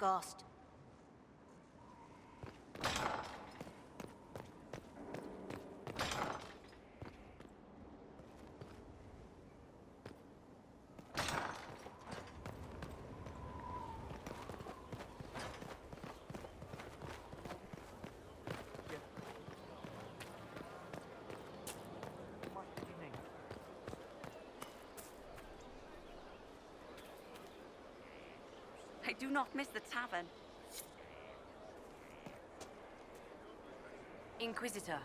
Ghost. I do not miss the tavern. Inquisitor.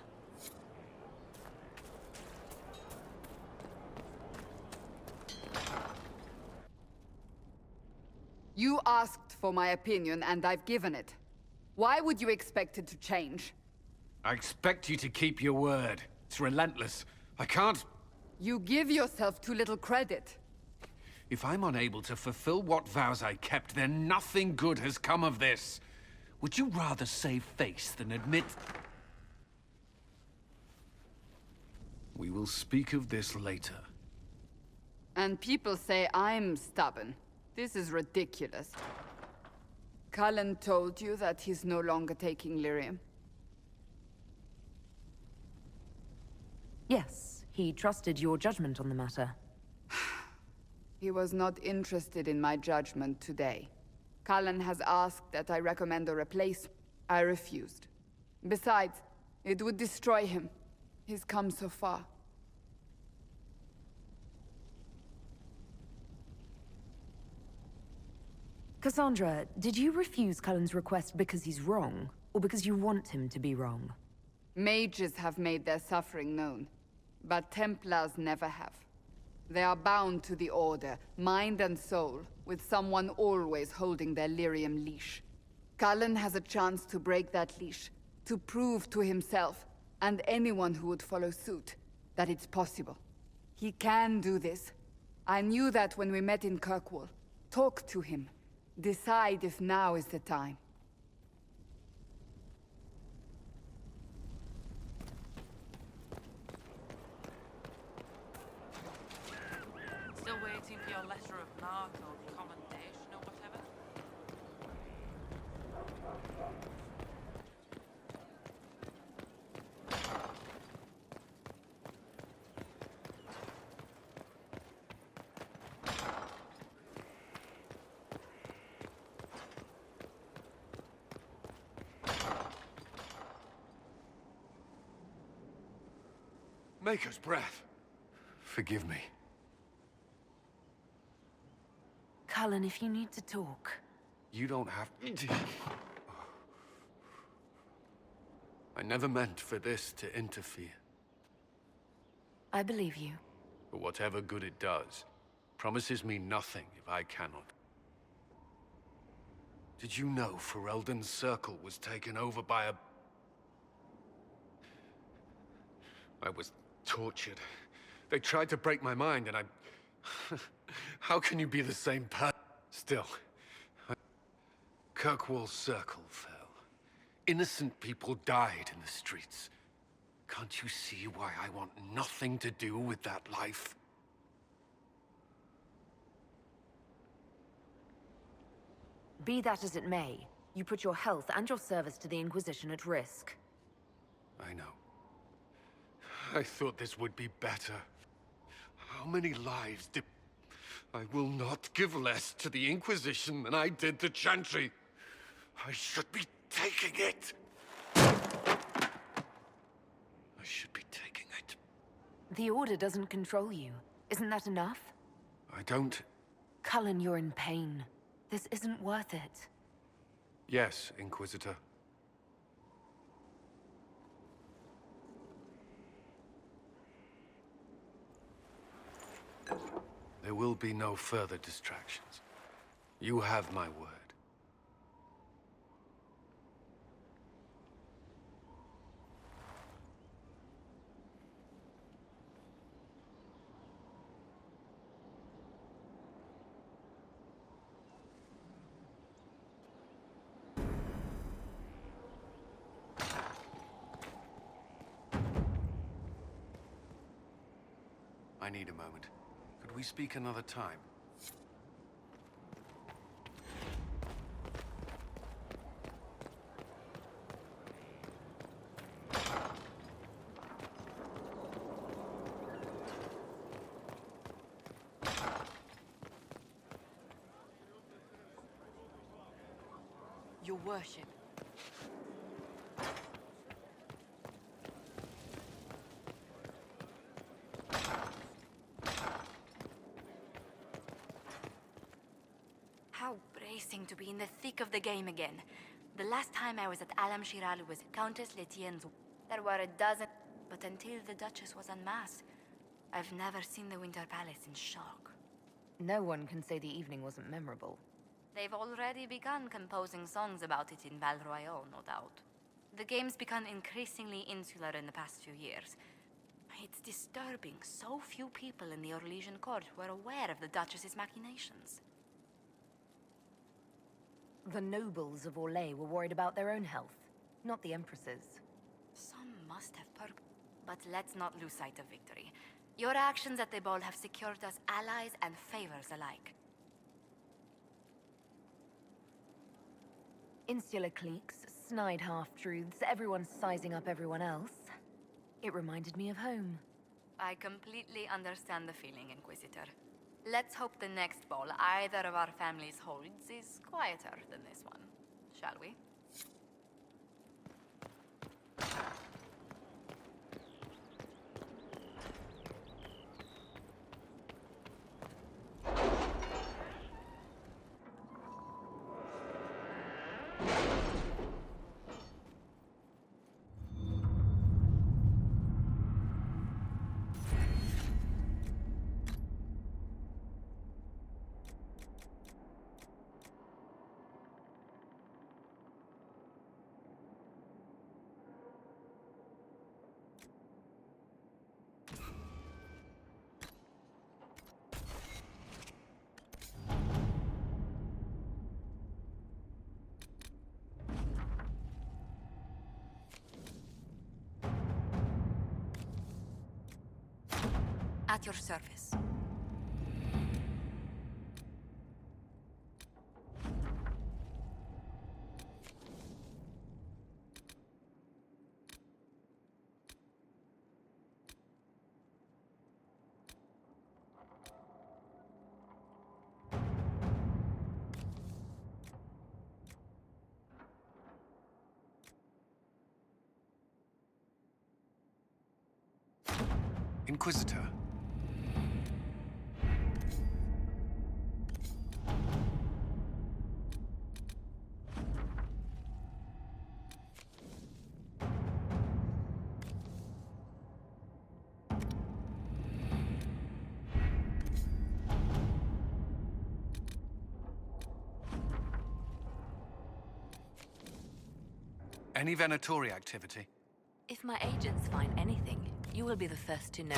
You asked for my opinion, and I've given it. Why would you expect it to change? I expect you to keep your word. It's relentless. I can't... You give yourself too little credit. If I'm unable to fulfill what vows I kept, then nothing good has come of this. Would you rather save face than admit... We will speak of this later. And people say I'm stubborn. This is ridiculous. Cullen told you that he's no longer taking lyrium? Yes, he trusted your judgment on the matter. He was not interested in my judgment today. Cullen has asked that I recommend a replacement. I refused. Besides, it would destroy him. He's come so far. Cassandra, did you refuse Cullen's request because he's wrong, or because you want him to be wrong? Mages have made their suffering known, but Templars never have. They are bound to the Order, mind and soul, with someone always holding their lyrium leash. Cullen has a chance to break that leash, to prove to himself, and anyone who would follow suit, that it's possible. He can do this. I knew that when we met in Kirkwall. Talk to him. Decide if now is the time. Still waiting for your letter of marque or commendation or whatever? Maker's breath. Forgive me. Cullen, if you need to talk... You don't have to. I never meant for this to interfere. I believe you. But whatever good it does, promises me nothing if I cannot. Did you know Ferelden's circle was taken over by a... I was tortured. They tried to break my mind, and I... How can you be the same person? Still, Kirkwall's circle fell. Innocent people died in the streets. Can't you see why I want nothing to do with that life? Be that as it may, you put your health and your service to the Inquisition at risk. I know. I thought this would be better. How many lives did... I will not give less to the Inquisition than I did to Chantry. I should be taking it. I should be taking it. The Order doesn't control you. Isn't that enough? I don't... Cullen, you're in pain. This isn't worth it. Yes, Inquisitor. There will be no further distractions. You have my word. I need a moment. Could we speak another time? Your worship. How bracing to be in the thick of the game again. The last time I was at Alam Shiral was Countess Letienne's. There were a dozen, but until the Duchess was unmasked, I've never seen the Winter Palace in shock. No one can say the evening wasn't memorable. They've already begun composing songs about it in Val Royale, no doubt. The game's become increasingly insular in the past few years. It's disturbing so few people in the Orlesian court were aware of the Duchess's machinations. The nobles of Orlais were worried about their own health, not the Empress's. Some must have but let's not lose sight of victory. Your actions at the ball have secured us allies and favors alike. Insular cliques, snide half-truths, everyone sizing up everyone else. It reminded me of home. I completely understand the feeling, Inquisitor. Let's hope the next ball either of our families holds is quieter than this one, shall we? At your service. Inquisitor. Any Venatori activity? If my agents find anything, you will be the first to know.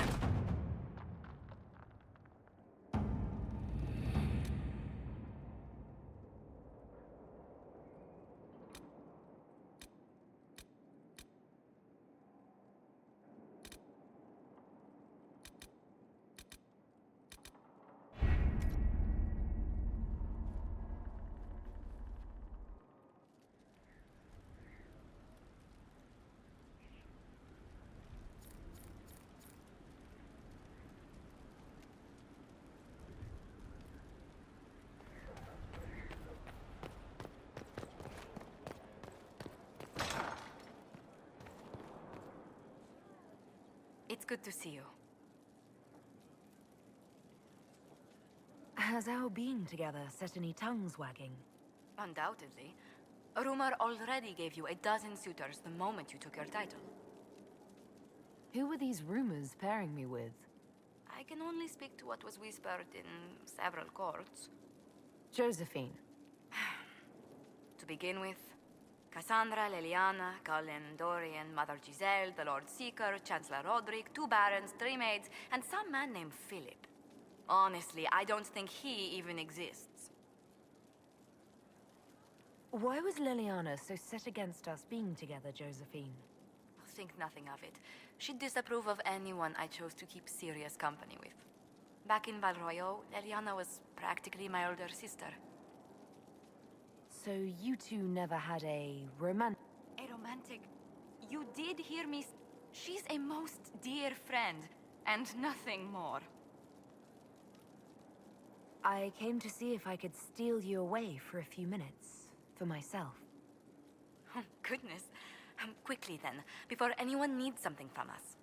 It's good to see you. Has our being together set any tongues wagging? Undoubtedly. Rumor already gave you a dozen suitors the moment you took your title. Who were these rumors pairing me with? I can only speak to what was whispered in several courts. Josephine. To begin with, Cassandra, Leliana, Cullen, Dorian, Mother Giselle, the Lord Seeker, Chancellor Roderick, 2 barons, 3 maids, and some man named Philip. Honestly, I don't think he even exists. Why was Liliana so set against us being together, Josephine? Think nothing of it. She'd disapprove of anyone I chose to keep serious company with. Back in Val Royale, Leliana was practically my older sister. So you two never had a romantic... A romantic... You did hear me... She's a most dear friend, and nothing more. I came to see if I could steal you away for a few minutes, for myself. Oh, goodness. Quickly then, before anyone needs something from us.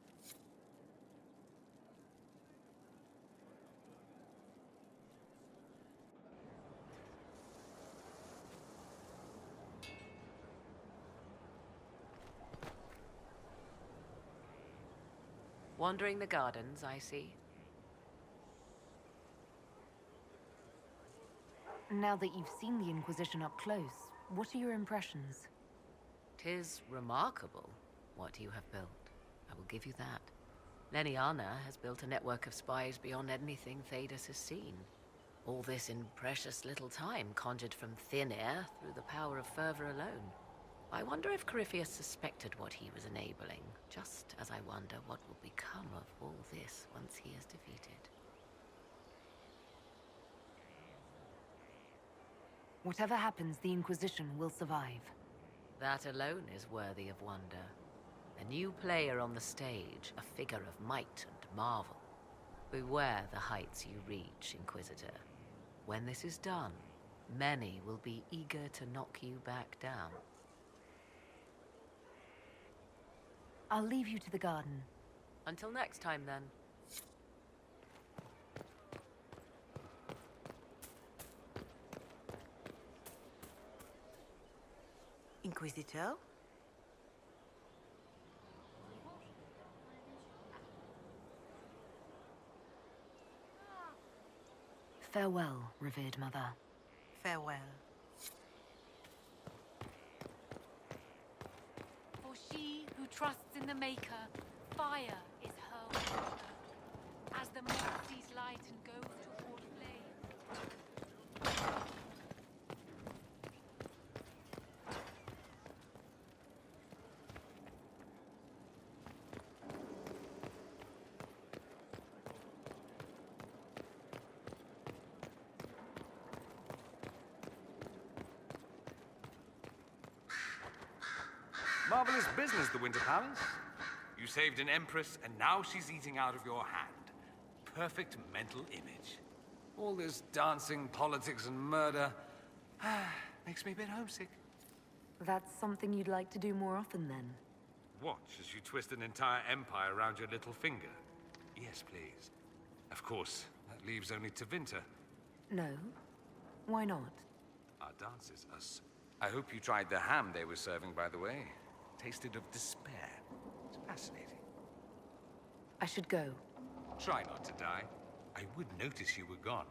Wandering the gardens, I see. Now that you've seen the Inquisition up close, what are your impressions? 'Tis remarkable what you have built. I will give you that. Leniana has built a network of spies beyond anything Thedas has seen. All this in precious little time, conjured from thin air through the power of fervor alone. I wonder if Corypheus suspected what he was enabling, just as I wonder what will become of all this once he is defeated. Whatever happens, the Inquisition will survive. That alone is worthy of wonder. A new player on the stage, a figure of might and marvel. Beware the heights you reach, Inquisitor. When this is done, many will be eager to knock you back down. I'll leave you to the garden. Until next time, then. Inquisitor? Farewell, revered mother. Farewell. For she who trusts in the Maker, fire is her water. As the moth sees light and goes toward flame. Marvelous business, the Winter Palace. You saved an empress, and now she's eating out of your hand. Perfect mental image. All this dancing, politics, and murder makes me a bit homesick. That's something you'd like to do more often, then? Watch as you twist an entire empire around your little finger. Yes, please. Of course, that leaves only Tevinter. No. Why not? Our dances, us. I hope you tried the ham they were serving, by the way. Tasted of despair. It's fascinating. I should go. Try not to die. I would notice you were gone.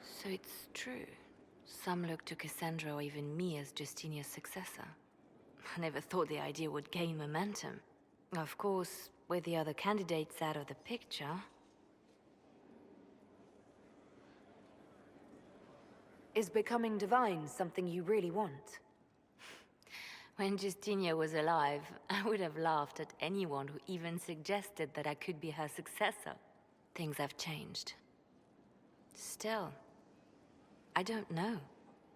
So it's true. Some look to Cassandra or even me as Justinia's successor. I never thought the idea would gain momentum. Of course, with the other candidates out of the picture... Is becoming divine something you really want? When Justinia was alive, I would have laughed at anyone who even suggested that I could be her successor. Things have changed. Still, I don't know.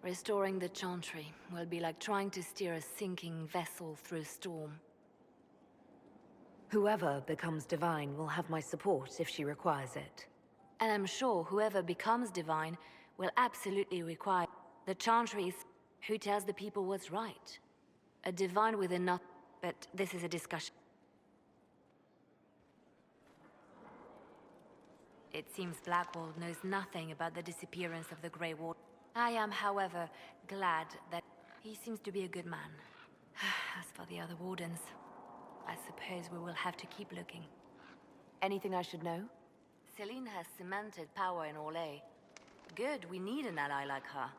Restoring the Chantry will be like trying to steer a sinking vessel through a storm. Whoever becomes divine will have my support if she requires it. And I'm sure whoever becomes divine will absolutely require the Chantry is who tells the people what's right. A divine with enough, but this is a discussion. It seems Blackwall knows nothing about the disappearance of the Grey Ward. I am, however, glad that he seems to be a good man. As for the other Wardens, I suppose we will have to keep looking. Anything I should know? Celine has cemented power in Orlais. Good, we need an ally like her.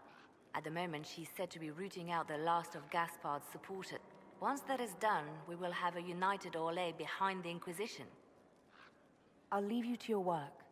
At the moment, she's said to be rooting out the last of Gaspard's supporters. Once that is done, we will have a united Orlais behind the Inquisition. I'll leave you to your work.